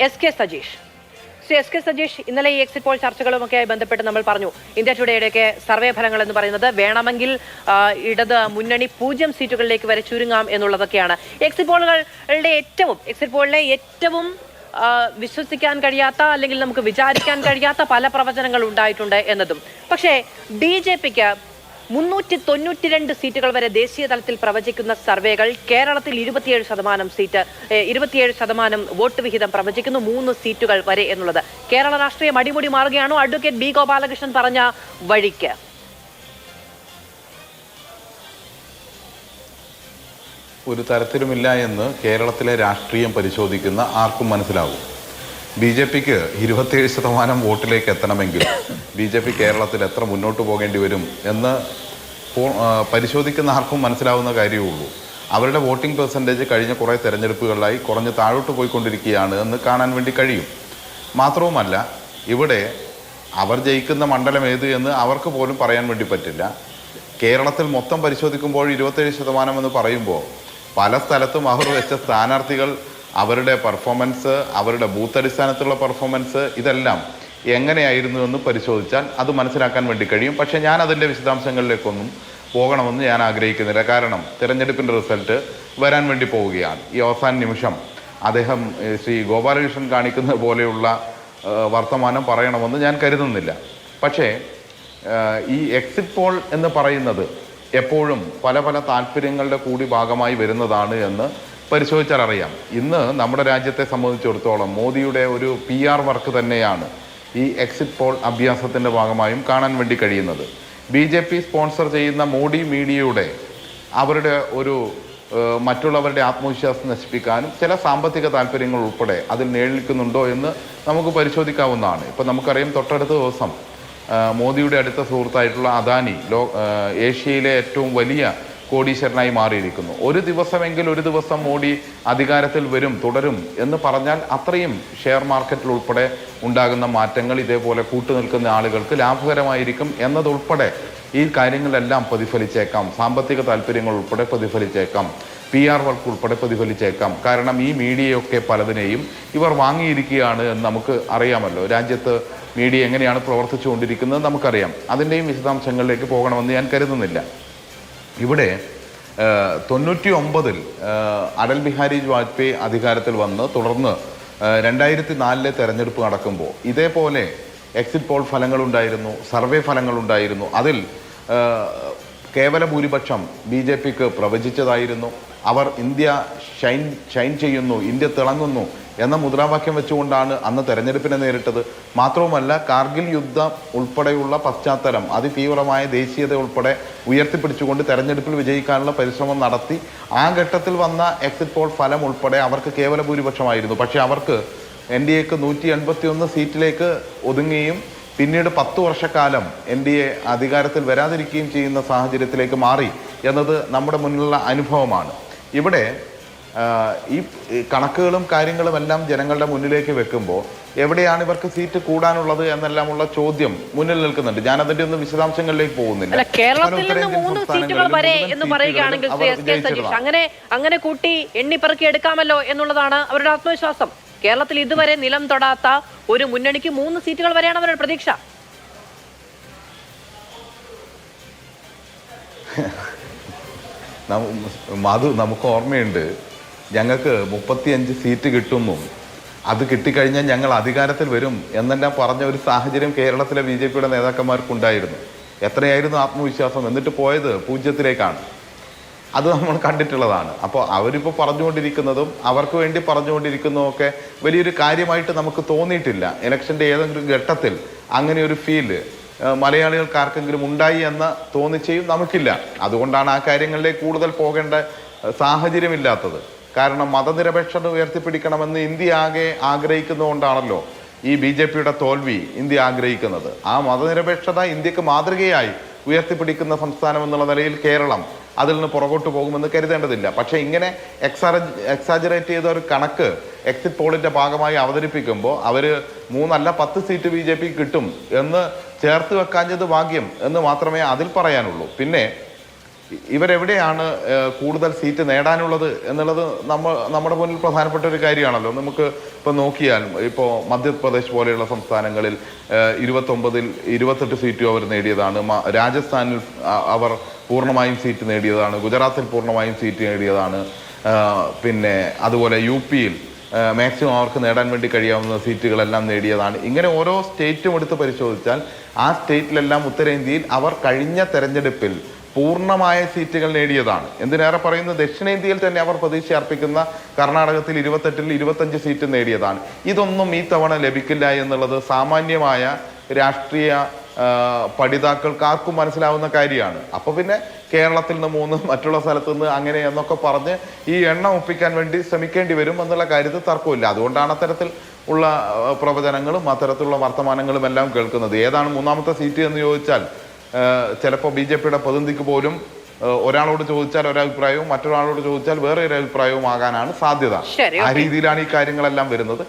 എസ്.കെ. സജീഷ്. ശ്രീ എസ്.കെ. സജീഷ്, ഇന്നലെ ഈ exit poll ചർച്ചകളുമൊക്കെയായി ബന്ധപ്പെട്ട് നമ്മൾ പറഞ്ഞു, ഇന്ത്യ ടുഡേയുടെയൊക്കെ സർവേ ഫലങ്ങൾ എന്ന് പറയുന്നത് വേണമെങ്കിൽ ഇടത് മുന്നണി 0 സീറ്റുകളിലേക്ക് വരെ ചുരുങ്ങാം എന്നുള്ളതൊക്കെയാണ്. എക്സിറ്റ് പോളിലെ ഏറ്റവും വിശ്വസിക്കാൻ കഴിയാത്ത, അല്ലെങ്കിൽ നമുക്ക് വിചാരിക്കാൻ കഴിയാത്ത പല പ്രവചനങ്ങൾ ഉണ്ടായിട്ടുണ്ട് എന്നതും. പക്ഷേ BJPക്ക് 392 സീറ്റുകൾ വരെ ദേശീയ തലത്തിൽ പ്രവചിക്കുന്ന സർവേകൾ കേരളത്തിൽ 27% വോട്ട് വിഹിതം പ്രവചിക്കുന്നു, 3 സീറ്റുകൾ വരെ എന്നുള്ളത്. കേരള രാഷ്ട്രീയം അടിമുടി മാറുകയാണോ അഡ്വക്കേറ്റ് ബി ഗോപാലകൃഷ്ണൻ പറഞ്ഞ വഴിക്ക്? ഒരു തരത്തിലുമില്ല എന്ന് കേരളത്തിലെ രാഷ്ട്രീയം പരിശോധിക്കുന്ന ആർക്കും മനസ്സിലാവും. BJPക്ക് 27% വോട്ടിലേക്ക് എത്തണമെങ്കിൽ BJP കേരളത്തിൽ എത്ര മുന്നോട്ട് പോകേണ്ടി വരും എന്ന് പരിശോധിക്കുന്ന ആർക്കും മനസ്സിലാവുന്ന കാര്യമുള്ളൂ. അവരുടെ വോട്ടിംഗ് പെർസെൻറ്റേജ് കഴിഞ്ഞ കുറേ തെരഞ്ഞെടുപ്പുകളിലായി കുറഞ്ഞ് താഴോട്ട് പോയിക്കൊണ്ടിരിക്കുകയാണ് എന്ന് കാണാൻ വേണ്ടി കഴിയും. മാത്രവുമല്ല, ഇവിടെ അവർ ജയിക്കുന്ന മണ്ഡലം ഏത് എന്ന് അവർക്ക് പോലും പറയാൻ വേണ്ടി പറ്റില്ല. കേരളത്തിൽ മൊത്തം പരിശോധിക്കുമ്പോൾ 27% എന്ന് പറയുമ്പോൾ പല സ്ഥലത്തും അവർ വെച്ച സ്ഥാനാർത്ഥികൾ, അവരുടെ പെർഫോമൻസ്, അവരുടെ ബൂത്ത് അടിസ്ഥാനത്തിലുള്ള പെർഫോമൻസ്, ഇതെല്ലാം എങ്ങനെയായിരുന്നു എന്ന് പരിശോധിച്ചാൽ അത് മനസ്സിലാക്കാൻ വേണ്ടി കഴിയും. പക്ഷേ ഞാൻ അതിൻ്റെ വിശദാംശങ്ങളിലേക്കൊന്നും പോകണമെന്ന് ഞാൻ ആഗ്രഹിക്കുന്നില്ല. കാരണം തിരഞ്ഞെടുപ്പിൻ്റെ റിസൾട്ട് വരാൻ വേണ്ടി പോവുകയാണ്. ഈ അവസാന നിമിഷം അദ്ദേഹം ശ്രീ ഗോപാലകൃഷ്ണൻ കാണിക്കുന്ന പോലെയുള്ള വർത്തമാനം പറയണമെന്ന് ഞാൻ കരുതുന്നില്ല. പക്ഷേ ഈ എക്സിറ്റ് പോൾ എന്ന് പറയുന്നത് എപ്പോഴും പല പല താല്പര്യങ്ങളുടെ കൂടി ഭാഗമായി വരുന്നതാണ് എന്ന് പരിശോധിച്ചാൽ അറിയാം. ഇന്ന് നമ്മുടെ രാജ്യത്തെ സംബന്ധിച്ചിടത്തോളം മോദിയുടെ ഒരു PR വർക്ക് തന്നെയാണ് ഈ എക്സിറ്റ് പോൾ അഭ്യാസത്തിൻ്റെ ഭാഗമായും കാണാൻ വേണ്ടി കഴിയുന്നത്. BJP സ്പോൺസർ ചെയ്യുന്ന മോഡി മീഡിയയുടെ അവരുടെ ഒരു മറ്റുള്ളവരുടെ ആത്മവിശ്വാസം നശിപ്പിക്കാനും ചില സാമ്പത്തിക താല്പര്യങ്ങൾ ഉൾപ്പെടെ അതിൽ നിഴലിക്കുന്നുണ്ടോ എന്ന് നമുക്ക് പരിശോധിക്കാവുന്നതാണ്. ഇപ്പം നമുക്കറിയാം, തൊട്ടടുത്ത ദിവസം മോദിയുടെ അടുത്ത സുഹൃത്തായിട്ടുള്ള അദാനി ഏഷ്യയിലെ ഏറ്റവും വലിയ കോടീശ്വരനായി മാറിയിരിക്കുന്നു. ഒരു ദിവസം മോഡി അധികാരത്തിൽ തുടരും എന്ന് പറഞ്ഞാൽ അത്രയും ഷെയർ മാർക്കറ്റിൽ ഉൾപ്പെടെ ഉണ്ടാകുന്ന മാറ്റങ്ങൾ ഇതേപോലെ കൂട്ടുനിൽക്കുന്ന ആളുകൾക്ക് ലാഭകരമായിരിക്കും എന്നതുൾപ്പെടെ ഈ കാര്യങ്ങളെല്ലാം പ്രതിഫലിച്ചേക്കാം. സാമ്പത്തിക താല്പര്യങ്ങൾ ഉൾപ്പെടെ പ്രതിഫലിച്ചേക്കാം, PR വർക്ക് ഉൾപ്പെടെ പ്രതിഫലിച്ചേക്കാം. കാരണം ഈ മീഡിയയൊക്കെ പലതിനെയും ഇവർ വാങ്ങിയിരിക്കുകയാണ് എന്ന് നമുക്ക് അറിയാമല്ലോ. രാജ്യത്ത് മീഡിയ എങ്ങനെയാണ് പ്രവർത്തിച്ചുകൊണ്ടിരിക്കുന്നത് നമുക്കറിയാം. അതിൻ്റെയും വിശദാംശങ്ങളിലേക്ക് പോകണമെന്ന് ഞാൻ കരുതുന്നില്ല. ഇവിടെ 99-ൽ അടൽ ബിഹാരി വാജ്പേയി അധികാരത്തിൽ വന്ന് തുടർന്ന് 2004 തെരഞ്ഞെടുപ്പ് നടക്കുമ്പോൾ ഇതേപോലെ എക്സിറ്റ് പോൾ ഫലങ്ങളുണ്ടായിരുന്നു, സർവേ ഫലങ്ങളുണ്ടായിരുന്നു. അതിൽ കേവല ഭൂരിപക്ഷം BJPക്ക് പ്രവചിച്ചതായിരുന്നു. അവർ ഇന്ത്യ ഷൈൻ ചെയ്യുന്നു, ഇന്ത്യ തിളങ്ങുന്നു എന്ന മുദ്രാവാക്യം വെച്ചുകൊണ്ടാണ് അന്ന് തെരഞ്ഞെടുപ്പിനെ നേരിട്ടത്. മാത്രവുമല്ല, കാർഗിൽ യുദ്ധം ഉൾപ്പെടെയുള്ള പശ്ചാത്തലം, അതിതീവ്രമായ ദേശീയത ഉൾപ്പെടെ ഉയർത്തിപ്പിടിച്ചുകൊണ്ട് തെരഞ്ഞെടുപ്പിൽ വിജയിക്കാനുള്ള പരിശ്രമം നടത്തി. ആ ഘട്ടത്തിൽ വന്ന എക്സിറ്റ് പോൾ ഫലം ഉൾപ്പെടെ അവർക്ക് കേവല ഭൂരിപക്ഷമായിരുന്നു. പക്ഷേ അവർക്ക് NDAക്ക് 181 സീറ്റിലേക്ക് ഒതുങ്ങുകയും പിന്നീട് 10 വർഷക്കാലം NDA അധികാരത്തിൽ വരാതിരിക്കുകയും ചെയ്യുന്ന സാഹചര്യത്തിലേക്ക് മാറി എന്നത് നമ്മുടെ മുന്നിലുള്ള അനുഭവമാണ്. ഇവിടെ ഈ കണക്കുകളും കാര്യങ്ങളും എല്ലാം ജനങ്ങളുടെ മുന്നിലേക്ക് വെക്കുമ്പോൾ എവിടെയാണ് ഇവർക്ക് സീറ്റ് കൂടാനുള്ളത് എന്നെല്ലാമുള്ള ചോദ്യം മുന്നിൽ നിൽക്കുന്നുണ്ട്. ഞാൻ അതിന്റെ ഒന്നും വിശദാംശങ്ങളിലേക്ക് പോകുന്നില്ല. കേരളത്തിൽ നിന്ന് 3 സീറ്റുകൾ വരെ എന്ന് പറയുകയാണെങ്കിൽ അങ്ങനെ കൂട്ടി എണ്ണിപ്പെറുക്കി എടുക്കാമല്ലോ എന്നുള്ളതാണ് അവരുടെ ആത്മവിശ്വാസം. കേരളത്തിൽ ഇതുവരെ നിലം തൊടാത്ത ഒരു മുന്നണിക്ക് 3 സീറ്റുകൾ വരെയാണ് അവരുടെ പ്രതീക്ഷ. നമുക്ക് ഓർമ്മയുണ്ട്, ഞങ്ങൾക്ക് 35 സീറ്റ് കിട്ടുന്നു, അത് കിട്ടിക്കഴിഞ്ഞാൽ ഞങ്ങൾ അധികാരത്തിൽ വരും എന്നെല്ലാം പറഞ്ഞ ഒരു സാഹചര്യം കേരളത്തിലെ BJPയുടെ നേതാക്കന്മാർക്കുണ്ടായിരുന്നു. എത്രയായിരുന്നു ആത്മവിശ്വാസം! എന്നിട്ട് പോയത് 0-ലേക്കാണ്. അത് നമ്മൾ കണ്ടിട്ടുള്ളതാണ്. അപ്പോൾ അവരിപ്പോൾ പറഞ്ഞുകൊണ്ടിരിക്കുന്നതും അവർക്ക് വേണ്ടി പറഞ്ഞുകൊണ്ടിരിക്കുന്നതുമൊക്കെ വലിയൊരു കാര്യമായിട്ട് നമുക്ക് തോന്നിയിട്ടില്ല. ഇലക്ഷൻ്റെ ഏതെങ്കിലും ഘട്ടത്തിൽ അങ്ങനെ ഒരു ഫീല് മലയാളികൾക്ക് ആർക്കെങ്കിലും ഉണ്ടായി എന്ന തോന്നിച്ചയും നമുക്കില്ല. അതുകൊണ്ടാണ് ആ കാര്യങ്ങളിലേക്ക് കൂടുതൽ പോകേണ്ട സാഹചര്യമില്ലാത്തത്. കാരണം മതനിരപേക്ഷത ഉയർത്തിപ്പിടിക്കണമെന്ന് ഇന്ത്യ ആകെ ആഗ്രഹിക്കുന്നതുകൊണ്ടാണല്ലോ ഈ BJPയുടെ തോൽവി ഇന്ത്യ ആഗ്രഹിക്കുന്നത്. ആ മതനിരപേക്ഷത ഇന്ത്യക്ക് മാതൃകയായി ഉയർത്തിപ്പിടിക്കുന്ന സംസ്ഥാനം എന്നുള്ള നിലയിൽ കേരളം അതിൽ നിന്ന് പുറകോട്ട് പോകുമെന്ന് കരുതേണ്ടതില്ല. പക്ഷേ ഇങ്ങനെ എക്സാജറേറ്റ് ചെയ്ത ഒരു കണക്ക് എക്സിറ്റ് പോളിൻ്റെ ഭാഗമായി അവതരിപ്പിക്കുമ്പോൾ അവർ 3 അല്ല 10 സീറ്റ് BJP കിട്ടും എന്ന് ചേർത്ത് വെക്കാഞ്ഞത് ഭാഗ്യം എന്ന് മാത്രമേ അതിൽ പറയാനുള്ളൂ. പിന്നെ ഇവരെവിടെയാണ് കൂടുതൽ സീറ്റ് നേടാനുള്ളത് എന്നുള്ളത് നമ്മുടെ മുന്നിൽ പ്രധാനപ്പെട്ട ഒരു കാര്യമാണല്ലോ. നമുക്ക് ഇപ്പോൾ നോക്കിയാൽ ഇപ്പോൾ മധ്യപ്രദേശ് പോലെയുള്ള സംസ്ഥാനങ്ങളിൽ 29ൽ 28 സീറ്റും അവർ നേടിയതാണ്. രാജസ്ഥാനിൽ അവർ പൂർണ്ണമായും സീറ്റ് നേടിയതാണ്. ഗുജറാത്തിൽ പൂർണ്ണമായും സീറ്റ് നേടിയതാണ്. പിന്നെ അതുപോലെ UP-യിൽ മാക്സിമം അവർക്ക് നേടാൻ വേണ്ടി കഴിയാവുന്ന സീറ്റുകളെല്ലാം നേടിയതാണ്. ഇങ്ങനെ ഓരോ സ്റ്റേറ്റും എടുത്ത് പരിശോധിച്ചാൽ ആ സ്റ്റേറ്റിലെല്ലാം ഉത്തരേന്ത്യയിൽ അവർ കഴിഞ്ഞ തെരഞ്ഞെടുപ്പിൽ പൂർണ്ണമായ സീറ്റുകൾ നേടിയതാണ്. എന്തിനേറെ പറയുന്നത്, ദക്ഷിണേന്ത്യയിൽ തന്നെ അവർ പ്രതീക്ഷ അർപ്പിക്കുന്ന കർണാടകത്തിൽ 28ൽ 25 സീറ്റ് നേടിയതാണ്. ഇതൊന്നും ഈ തവണ ലഭിക്കില്ല എന്നുള്ളത് സാമാന്യമായ രാഷ്ട്രീയ പഠിതാക്കൾക്ക് ആർക്കും മനസ്സിലാവുന്ന കാര്യമാണ്. അപ്പോൾ പിന്നെ കേരളത്തിൽ നിന്ന് 3 മറ്റുള്ള സ്ഥലത്തു നിന്ന് അങ്ങനെ എന്നൊക്കെ പറഞ്ഞ് ഈ എണ്ണം ഒപ്പിക്കാൻ വേണ്ടി ശ്രമിക്കേണ്ടി വരും എന്നുള്ള കാര്യത്തിൽ തർക്കമില്ല. അതുകൊണ്ടാണ് അത്തരത്തിൽ ഉള്ള പ്രവചനങ്ങളും അത്തരത്തിലുള്ള വർത്തമാനങ്ങളും എല്ലാം കേൾക്കുന്നത്. ഏതാണ് 3ാമത്തെ സീറ്റ് എന്ന് ചോദിച്ചാൽ ചിലപ്പോൾ BJP-യുടെ പ്രതിനിധിക്ക് പോലും ഒരാളോട് ചോദിച്ചാൽ ഒരഭിപ്രായവും മറ്റൊരാളോട് ചോദിച്ചാൽ വേറെ ഒരു അഭിപ്രായവും ആകാനാണ് സാധ്യത. ആ രീതിയിലാണ് ഈ കാര്യങ്ങളെല്ലാം വരുന്നത്.